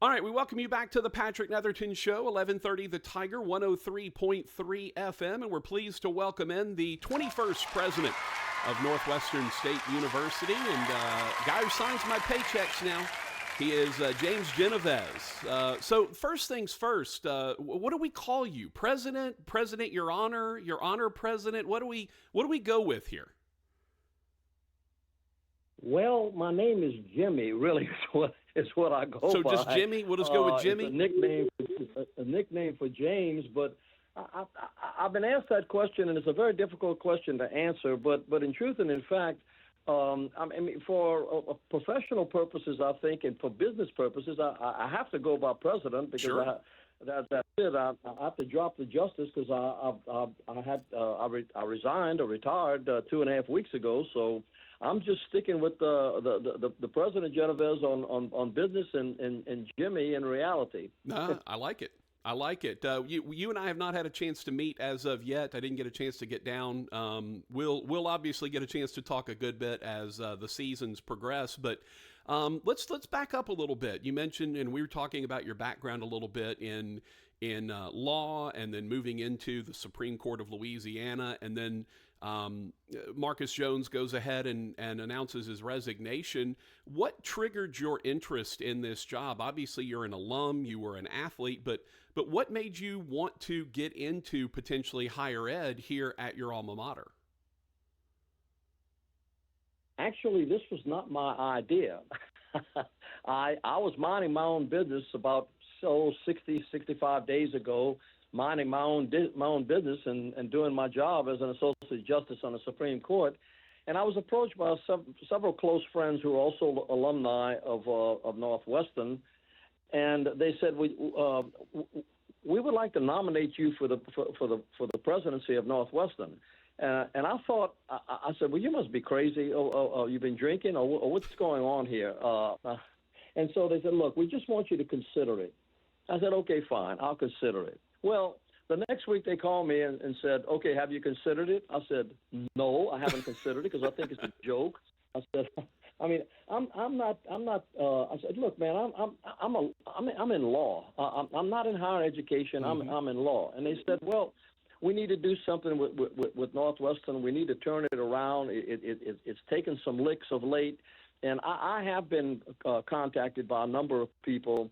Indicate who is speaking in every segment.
Speaker 1: All right, we welcome you back to the Patrick Netherton Show, 1130 The Tiger, 103.3 FM, and we're pleased to welcome in the 21st president of Northwestern State University, and guy who signs my paychecks now. He is James Genovese. So first things first, what do we call you? President, Your Honor, President? What do we go with here?
Speaker 2: Well, my name is Jimmy. Really, is what I go by.
Speaker 1: So just Jimmy. We'll just go with Jimmy.
Speaker 2: It's a nickname for James. But I've been asked that question, and it's a very difficult question to answer. But in truth and in fact, I mean, for professional purposes, I think, and for business purposes, I have to go by president because
Speaker 1: Sure.
Speaker 2: That's it. I have to drop the justice because I resigned or retired 2.5 weeks ago. So I'm just sticking with the President Genovese on business and Jimmy in reality.
Speaker 1: I like it. I like it. You and I have not had a chance to meet as of yet. I didn't get a chance to get down. We'll obviously get a chance to talk a good bit as the seasons progress. But let's back up a little bit. You mentioned, and we were talking about your background a little bit in law, and then moving into the Supreme Court of Louisiana, and then Marcus Jones goes ahead and announces his resignation. What triggered your interest in this job? Obviously, you're an alum, you were an athlete, but what made you want to get into potentially higher ed here at your alma mater?
Speaker 2: Actually, this was not my idea. I was minding my own business about 65 days ago, minding my own business and doing my job as an associate justice on the Supreme Court. And I was approached by several close friends who are also alumni of Northwestern, and they said, we would like to nominate you for the presidency of Northwestern. And I thought, I said, well, you must be crazy. You've been drinking, or what's going on here? And so they said, look, we just want you to consider it. I said, okay, fine, I'll consider it. Well, the next week they called me and said, okay, have you considered it? I said, no, I haven't considered it because I think it's a joke. I said, I mean, I'm not. I said, look, man, I'm in law. I'm not in higher education.
Speaker 1: Mm-hmm.
Speaker 2: I'm in law. And they said, well, we need to do something with Northwestern. We need to turn it around. It's taken some licks of late. And I have been contacted by a number of people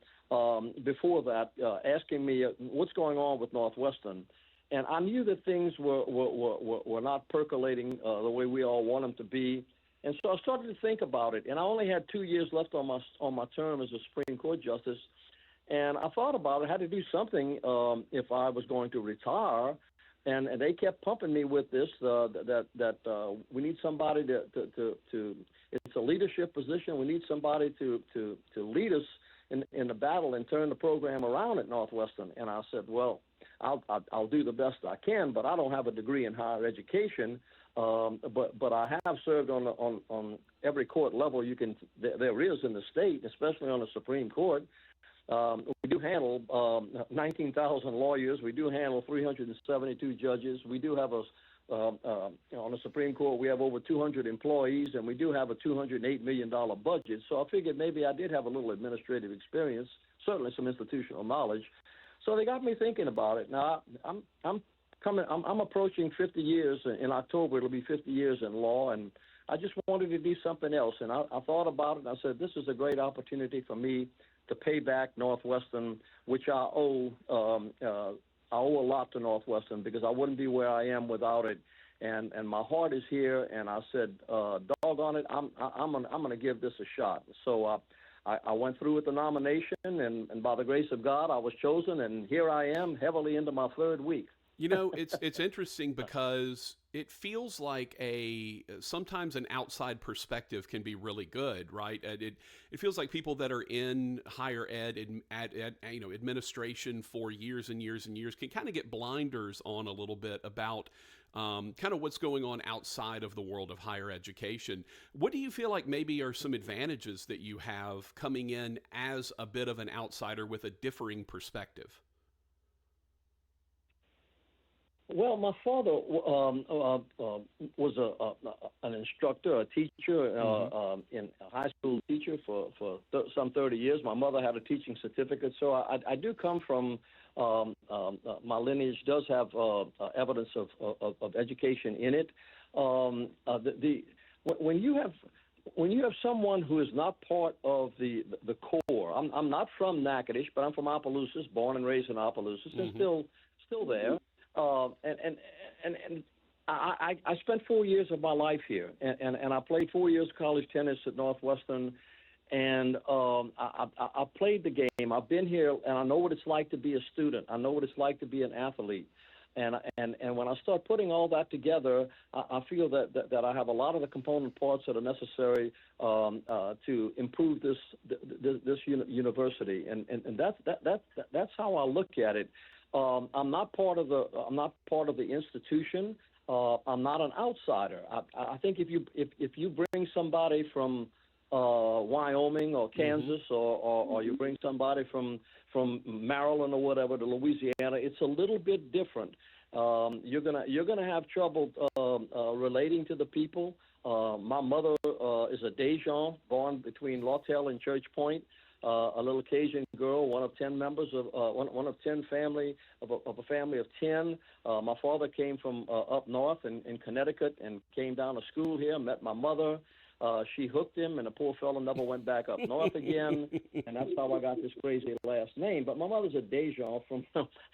Speaker 2: before that asking me what's going on with Northwestern. And I knew that things were not percolating the way we all want them to be. And so I started to think about it. And I only had 2 years left on my term as a Supreme Court justice. And I thought about it. I had to do something if I was going to retire. And they kept pumping me with this, that we need somebody to it's a leadership position. We need somebody to lead us in the battle and turn the program around at Northwestern. And I said, well, I'll do the best I can, but I don't have a degree in higher education. But I have served on every court level there is in the state, especially on the Supreme Court. We do handle 19,000 lawyers. We do handle 372 judges. We do have on the Supreme Court, we have over 200 employees, and we do have a $208 million budget. So I figured maybe I did have a little administrative experience, certainly some institutional knowledge. So they got me thinking about it. Now I'm approaching 50 years in October. It'll be 50 years in law, and I just wanted to do something else. And I thought about it, and I said, this is a great opportunity for me to pay back Northwestern, which I owe a lot to Northwestern because I wouldn't be where I am without it. And my heart is here, and I said, doggone it, I'm gonna give this a shot. So I went through with the nomination, and by the grace of God, I was chosen, and here I am, heavily into my third week.
Speaker 1: You know, it's interesting because it feels like sometimes an outside perspective can be really good, right? It feels like people that are in higher ed administration for years and years and years can kind of get blinders on a little bit about kind of what's going on outside of the world of higher education. What do you feel like maybe are some advantages that you have coming in as a bit of an outsider with a differing perspective?
Speaker 2: Well, my father was an instructor, a teacher,
Speaker 1: Hmm.
Speaker 2: in a high school teacher for some 30 years. My mother had a teaching certificate, so I do come from my lineage does have evidence of education in it. The when you have someone who is not part of the core, I'm not from Natchitoches, but I'm from Opelousas, born and raised in Opelousas, and
Speaker 1: Hmm.
Speaker 2: still there. And I spent 4 years of my life here, and I played 4 years college tennis at Northwestern, and I played the game. I've been here, and I know what it's like to be a student. I know what it's like to be an athlete. And when I start putting all that together, I feel that I have a lot of the component parts that are necessary to improve this university, and that's how I look at it. I'm not part of the institution. I'm not an outsider. I think if you bring somebody from Wyoming or
Speaker 1: Hmm.
Speaker 2: Kansas, or you bring somebody from Maryland or whatever to Louisiana, it's a little bit different. You're gonna have trouble relating to the people. My mother is a Dejan, born between Lawtell and Church Point, a little Cajun girl, one of 10 members of one of 10 family of a family of 10. My father came from up north in Connecticut and came down to school here. Met my mother. She hooked him, and the poor fellow never went back up north again, and that's how I got this crazy last name. But my mother's a Dejan from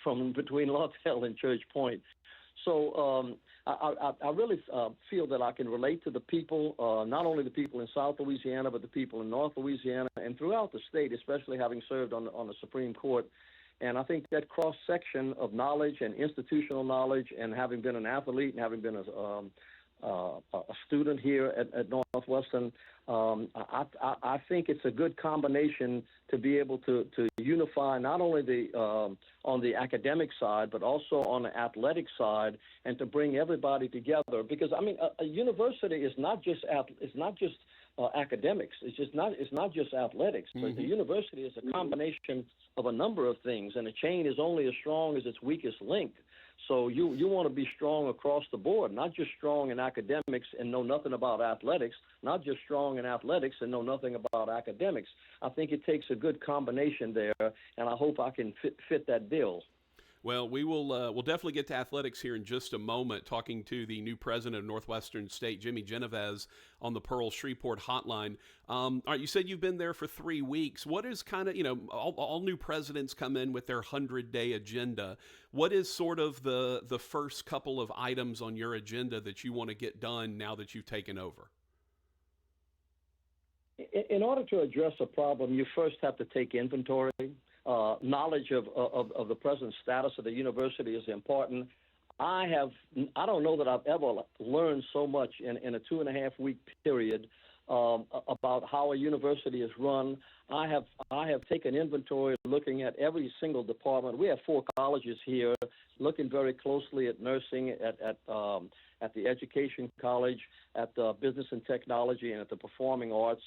Speaker 2: from between Lawtell and Church Point. So I really feel that I can relate to the people, not only the people in South Louisiana, but the people in North Louisiana and throughout the state, especially having served on the Supreme Court. And I think that cross section of knowledge and institutional knowledge, and having been an athlete and having been a student here at Northwestern, I think it's a good combination to be able to unify not only on the academic side, but also on the athletic side, and to bring everybody together. Because I mean, a university is not just academics. It's not just athletics. But the
Speaker 1: Hmm.
Speaker 2: university is a combination of a number of things, and a chain is only as strong as its weakest link. So you want to be strong across the board, not just strong in academics and know nothing about athletics, not just strong in athletics and know nothing about academics. I think it takes a good combination there, and I hope I can fit that bill.
Speaker 1: Well, we'll definitely get to athletics here in just a moment. Talking to the new president of Northwestern State, Jimmy Genovese, on the Pearl Shreveport hotline. All right, you said you've been there for 3 weeks. What is kind of all new presidents come in with their 100-day agenda. What is sort of the first couple of items on your agenda that you want to get done now that you've taken over?
Speaker 2: In order to address a problem, you first have to take inventory. Knowledge of the present status of the university is important. I don't know that I've ever learned so much in a 2.5 week period about how a university is run. I have taken inventory looking at every single department. We have 4 colleges here, looking very closely at nursing, at the education college, at the business and technology, and at the performing arts,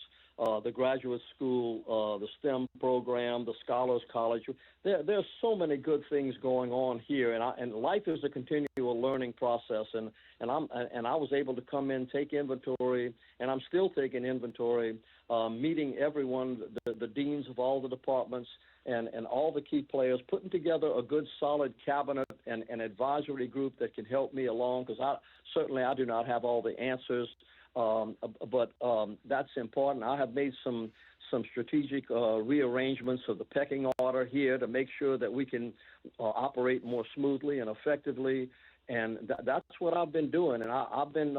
Speaker 2: the graduate school, the STEM program, the Scholars College. There's so many good things going on here, and life is a continual learning process. And I was able to come in, take inventory, and I'm still taking inventory, meeting everyone, the deans of all the departments, and all the key players, putting together a good solid cabinet and an advisory group that can help me along, because I do not have all the answers, but that's important. I have made some strategic rearrangements of the pecking order here to make sure that we can operate more smoothly and effectively, and that's what I've been doing. And I've been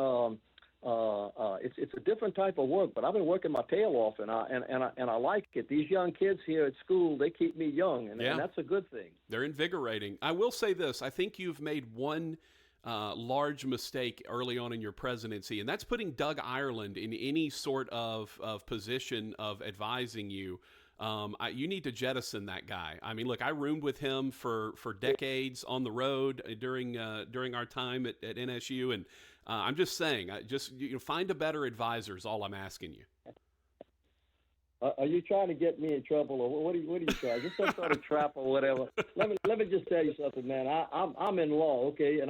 Speaker 2: it's a different type of work, but I've been working my tail off, and I like it. These young kids here at school, they keep me young, and
Speaker 1: Yeah,
Speaker 2: that's a good thing.
Speaker 1: they're invigorating. I will say this: I think you've made one large mistake early on in your presidency, and that's putting Doug Ireland in any sort of position of advising you. You need to jettison that guy. I mean, look, I roomed with him for decades on the road during our time at NSU, and I'm just saying, just find a better advisor is all I'm asking you.
Speaker 2: Are you trying to get me in trouble, or what are you trying? Just some sort of trap or whatever. Let me just tell you something, man. I'm in law, okay,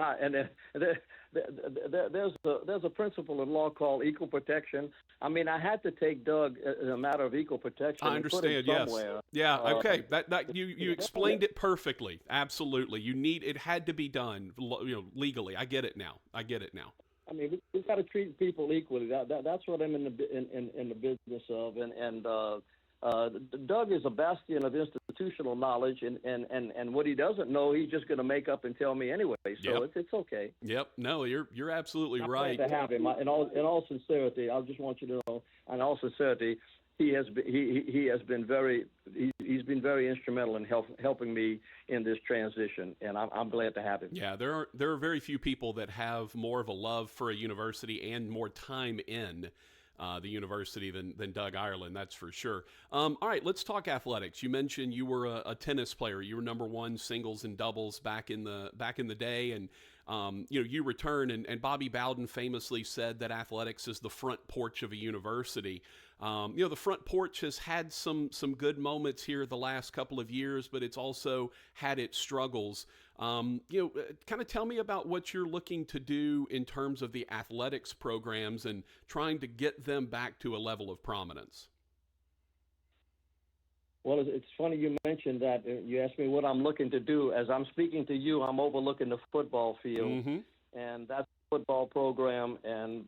Speaker 2: there's a principle in law called equal protection. I mean, I had to take Doug as a matter of equal protection
Speaker 1: I
Speaker 2: and put him
Speaker 1: understand. Yes.
Speaker 2: somewhere.
Speaker 1: Yeah. Okay. That you
Speaker 2: Yeah.
Speaker 1: explained it perfectly. Absolutely. It had to be done. Legally. I get it now. I get it now.
Speaker 2: I mean, we've got to treat people equally. That's what I'm in the business of. Doug is a bastion of institutional knowledge, and what he doesn't know, he's just going to make up and tell me anyway. So
Speaker 1: Yep.
Speaker 2: it's okay.
Speaker 1: Yep. No, you're absolutely
Speaker 2: I'm
Speaker 1: right.
Speaker 2: glad to have him. In all sincerity, I just want you to know, in all sincerity, he has been very he's been very instrumental in helping me in this transition, and I'm glad to have him.
Speaker 1: Yeah, there are very few people that have more of a love for a university and more time in the university than Doug Ireland. That's for sure. All right, let's talk athletics. You mentioned you were a tennis player. You were number one singles and doubles back in the day, and you return. And Bobby Bowden famously said that athletics is the front porch of a university. The front porch has had some good moments here the last couple of years, but it's also had its struggles. Kind of tell me about what you're looking to do in terms of the athletics programs and trying to get them back to a level of prominence.
Speaker 2: Well, it's funny you mentioned that. You asked me what I'm looking to do. As I'm speaking to you, I'm overlooking the football field,
Speaker 1: Mm-hmm.
Speaker 2: and that's the football program, and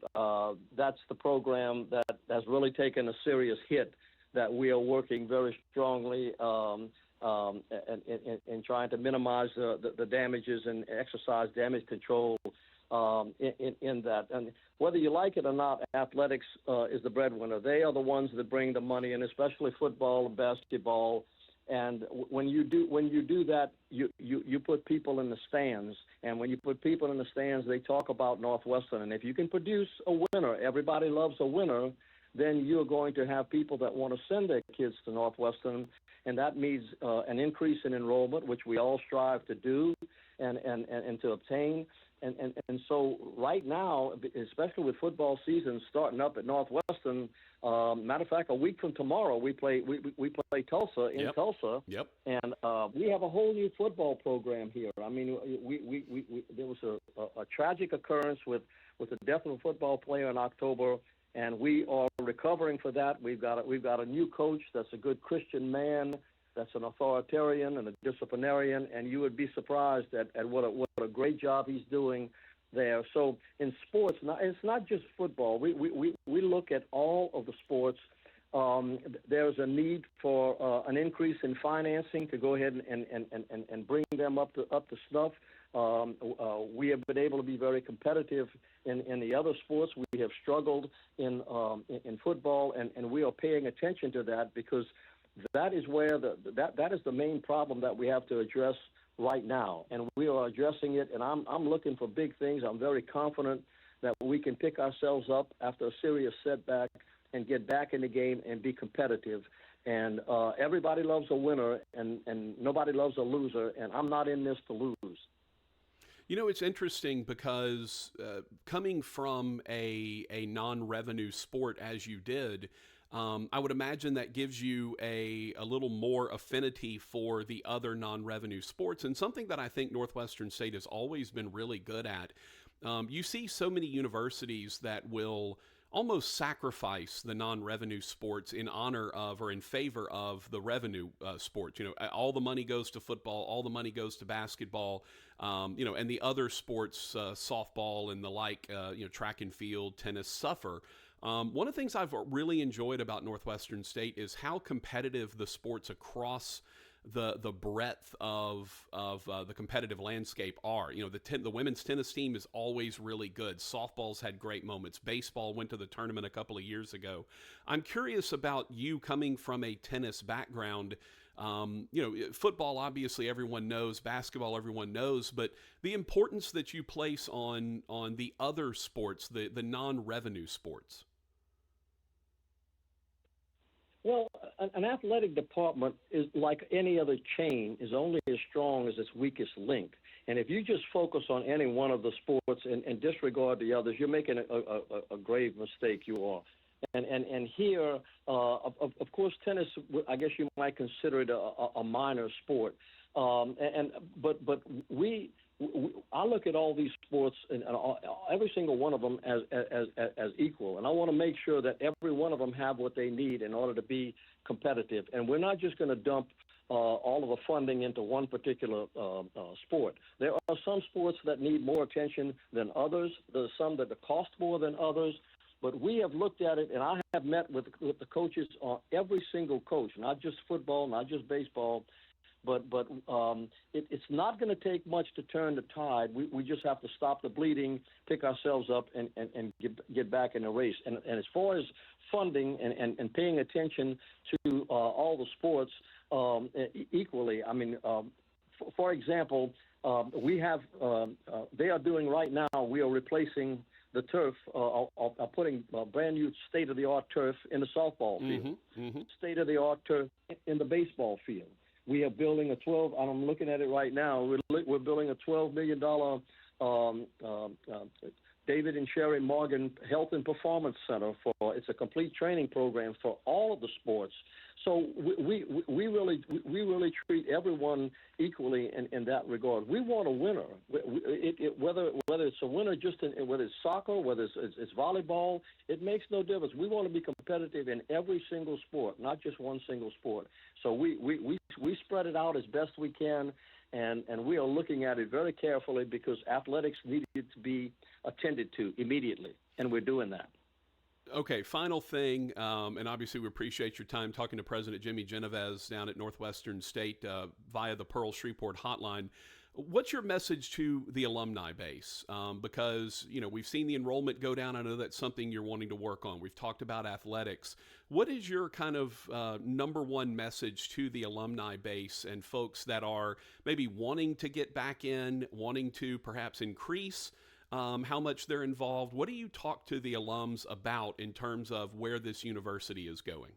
Speaker 2: that's the program that has really taken a serious hit that we are working very strongly in trying to minimize the damages and exercise damage control in that. And whether you like it or not, athletics is the breadwinner. They are the ones that bring the money, and especially football and basketball. And when you do that, you put people in the stands. And when you put people in the stands, they talk about Northwestern. And if you can produce a winner, everybody loves a winner, then you're going to have people that want to send their kids to Northwestern. And that means an increase in enrollment, which we all strive to do and to obtain. And so right now, especially with football season starting up at Northwestern, matter of fact, a week from tomorrow, we play Tulsa in Tulsa.
Speaker 1: Yep.
Speaker 2: And we have a whole new football program here. I mean, there was a tragic occurrence with the death of a football player in October, and we are recovering for that. We've got a new coach that's a good Christian man, that's an authoritarian and a disciplinarian, and you would be surprised at what a great job he's doing there. So in sports, it's not just football. We look at all of the sports. There's a need for an increase in financing to go ahead and bring them up to snuff. We have been able to be very competitive in the other sports. We have struggled in football, and we are paying attention to that because that is where that is the main problem that we have to address right now, and we are addressing it. And I'm looking for big things. I'm very confident that we can pick ourselves up after a serious setback and get back in the game and be competitive. And everybody loves a winner, and nobody loves a loser. And I'm not in this to lose.
Speaker 1: It's interesting because coming from a non-revenue sport as you did, I would imagine that gives you a little more affinity for the other non-revenue sports, and something that I think Northwestern State has always been really good at. You see so many universities that will almost sacrifice the non-revenue sports in honor of or in favor of the revenue sports. All the money goes to football, all the money goes to basketball, and the other sports, softball and the like, track and field, tennis, suffer. One of the things I've really enjoyed about Northwestern State is how competitive the sports across the breadth of the competitive landscape are. The women's tennis team is always really good. Softball's had great moments. Baseball went to the tournament a couple of years ago. I'm curious about you coming from a tennis background. Football, obviously everyone knows, basketball everyone knows, but the importance that you place on the other sports, the non-revenue sports.
Speaker 2: Well, an athletic department is like any other chain, is only as strong as its weakest link. And if you just focus on any one of the sports and disregard the others, you're making a grave mistake. You are. And here, of course, tennis, I guess you might consider it a minor sport. But I look at all these sports and every single one of them as equal, and I want to make sure that every one of them have what they need in order to be competitive. And we're not just going to dump all of the funding into one particular sport. There are some sports that need more attention than others. There's some that cost more than others. But we have looked at it, and I have met with the coaches, every single coach, not just football, not just baseball, but it's not going to take much to turn the tide. We just have to stop the bleeding, pick ourselves up, and get back in the race. And as far as funding and paying attention to all the sports equally, I mean, for example, we have they are doing right now, we are replacing the turf, putting brand new state-of-the-art turf in the softball field, state-of-the-art turf in the baseball field. We are building I'm looking at it right now, we're building a $12 million David and Sherry Morgan Health and Performance Center. It's a complete training program for all of the sports. So we really treat everyone equally in that regard. We want a winner. Whether it's a winner whether it's soccer, whether it's volleyball, it makes no difference. We want to be competitive in every single sport, not just one single sport. So we spread it out as best we can. And we are looking at it very carefully because athletics needed to be attended to immediately, and we're doing that.
Speaker 1: Okay, final thing, and obviously we appreciate your time talking to President Jimmy Genovese down at Northwestern State via the Pearl Shreveport hotline. What's your message to the alumni base? Because, we've seen the enrollment go down. I know that's something you're wanting to work on. We've talked about athletics. What is your kind of number one message to the alumni base and folks that are maybe wanting to get back in, wanting to perhaps increase how much they're involved? What do you talk to the alums about in terms of where this university is going?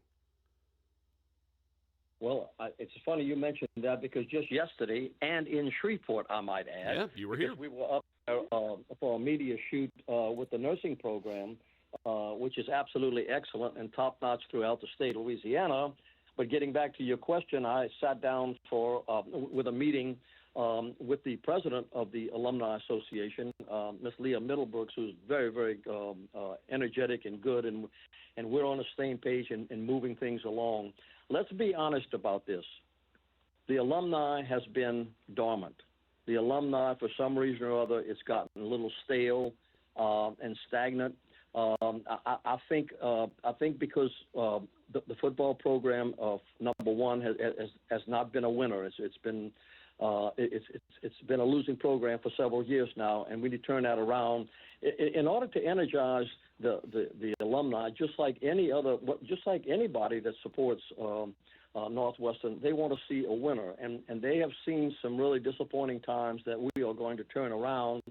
Speaker 2: Well, it's funny you mentioned that because just yesterday, and in Shreveport, I might add.
Speaker 1: Yeah, you were here.
Speaker 2: We were up there, for a media shoot with the nursing program, which is absolutely excellent and top-notch throughout the state of Louisiana. But getting back to your question, I sat down with a meeting with the president of the Alumni Association, Miss Leah Middlebrooks, who's very, very energetic and good, and we're on the same page in moving things along. Let's be honest about this. The alumni has been dormant. The alumni, for some reason or other, it's gotten a little stale and stagnant. I think because the football program of number one has not been a winner. It's been a losing program for several years now, and we need to turn that around. In order to energize the alumni, just like anybody that supports Northwestern, they want to see a winner, and they have seen some really disappointing times that we are going to turn around.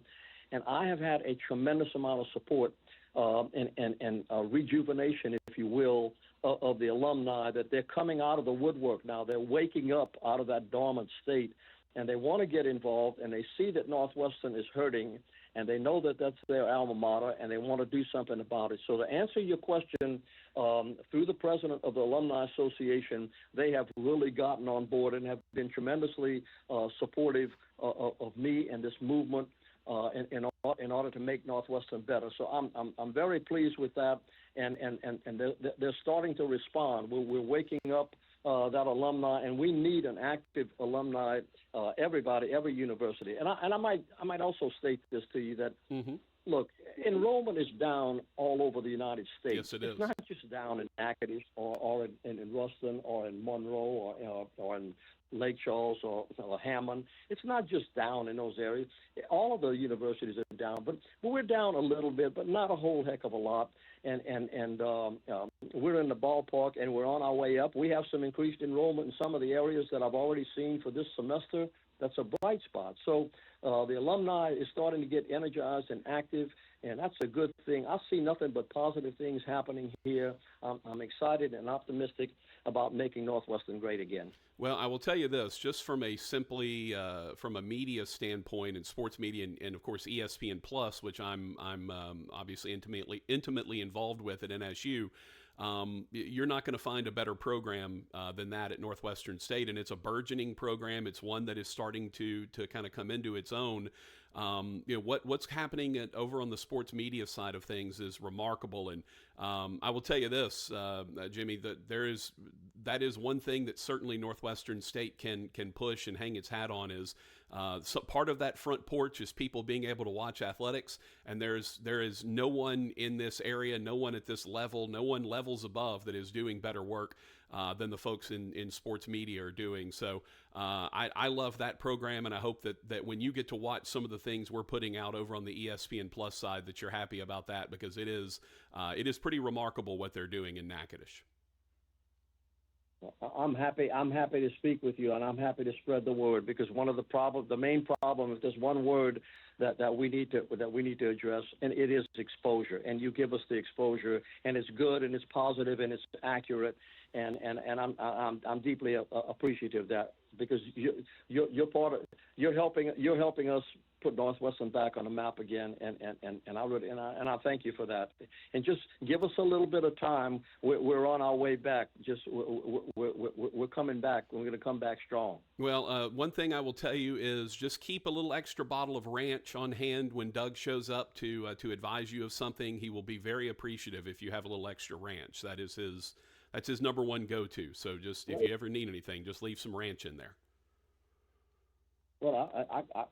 Speaker 2: And I have had a tremendous amount of support and rejuvenation, if you will, of the alumni, that they're coming out of the woodwork now. They're waking up out of that dormant state, and they want to get involved, and they see that Northwestern is hurting, and they know that that's their alma mater, and they want to do something about it. So to answer your question, through the president of the Alumni Association, they have really gotten on board and have been tremendously supportive of me and this movement in order to make Northwestern better. So I'm very pleased with that, and they're starting to respond. We're waking up that alumni, and we need an active alumni. Everybody, every university, and I might also state this to you that look, enrollment is down all over the United States.
Speaker 1: Yes, it is.
Speaker 2: It's not just down in Natchitoches or in Ruston or in Monroe or in Lake Charles or Hammond. It's not just down in those areas. All of the universities are down, but we're down a little bit, but not a whole heck of a lot. And we're in the ballpark, and we're on our way up. We have some increased enrollment in some of the areas that I've already seen for this semester. That's a bright spot. So the alumni is starting to get energized and active, and that's a good thing. I see nothing but positive things happening here. I'm excited and optimistic about making Northwestern great again.
Speaker 1: Well, I will tell you this, just from a from a media standpoint and sports media and of course ESPN Plus, which I'm obviously intimately involved with at NSU. you're not going to find a better program than that at Northwestern State, and it's a burgeoning program. It's one that is starting to kind of come into its own. What's happening over on the sports media side of things is remarkable, and I will tell you this, Jimmy, that is one thing that certainly Northwestern State can push and hang its hat on is so part of that front porch is people being able to watch athletics, and there is no one in this area, no one at this level, no one levels above that is doing better work than the folks in sports media are doing. So I love that program, and I hope that when you get to watch some of the things we're putting out over on the ESPN Plus side, that you're happy about that, because it is pretty remarkable what they're doing in Natchitoches.
Speaker 2: I'm happy to speak with you, and I'm happy to spread the word, because the main problem is there's one word that we need to address, and it is exposure. And you give us the exposure, and it's good, and it's positive, and it's accurate, and I'm deeply appreciative of that, because you're helping us put Northwestern back on the map again, and I thank you for that. And just give us a little bit of time. We're on our way back. We're coming back. We're going to come back strong.
Speaker 1: Well, one thing I will tell you is just keep a little extra bottle of ranch on hand when Doug shows up to advise you of something. He will be very appreciative if you have a little extra ranch. That's his number one go-to. So just if you ever need anything, just leave some ranch in there.
Speaker 2: Well,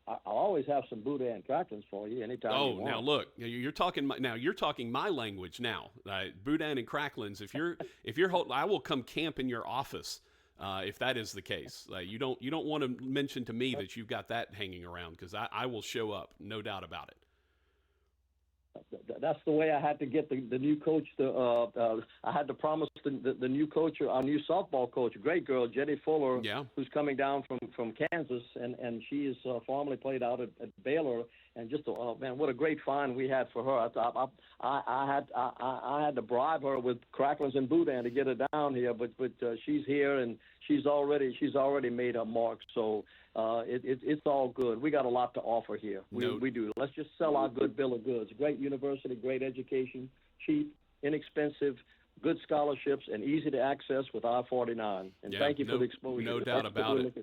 Speaker 2: I'll always have some Buddha and cracklins for you anytime you want.
Speaker 1: Now look, you're talking my language now. Boudin and cracklins. If you're I will come camp in your office if that is the case. You don't want to mention to me that you've got that hanging around, because I will show up, no doubt about it.
Speaker 2: That's the way I had to get the new coach. I had to promise the new coach, our new softball coach, a great girl, Jenny Fuller, who's coming down from Kansas, and she is formerly played out at Baylor. And just man, what a great find we had for her. I had to bribe her with cracklins and boudin to get her down here, but she's here, and she's already made her mark. So it's all good. We got a lot to offer here. We do. Let's just sell our good bill of goods. Great university, great education, cheap, inexpensive, good scholarships, and easy to access with I-49. And thank you for the exposure.
Speaker 1: No doubt about it.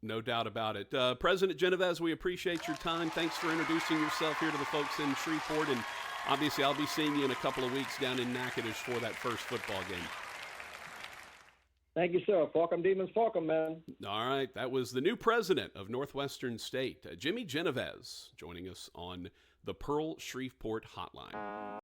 Speaker 1: No doubt about it. President Genovese, we appreciate your time. Thanks for introducing yourself here to the folks in Shreveport. And obviously, I'll be seeing you in a couple of weeks down in Natchitoches for that first football game.
Speaker 2: Thank you, sir. Forkham Demons, Forkham, man.
Speaker 1: All right. That was the new president of Northwestern State, Jimmy Genovese, joining us on the Pearl Shreveport Hotline.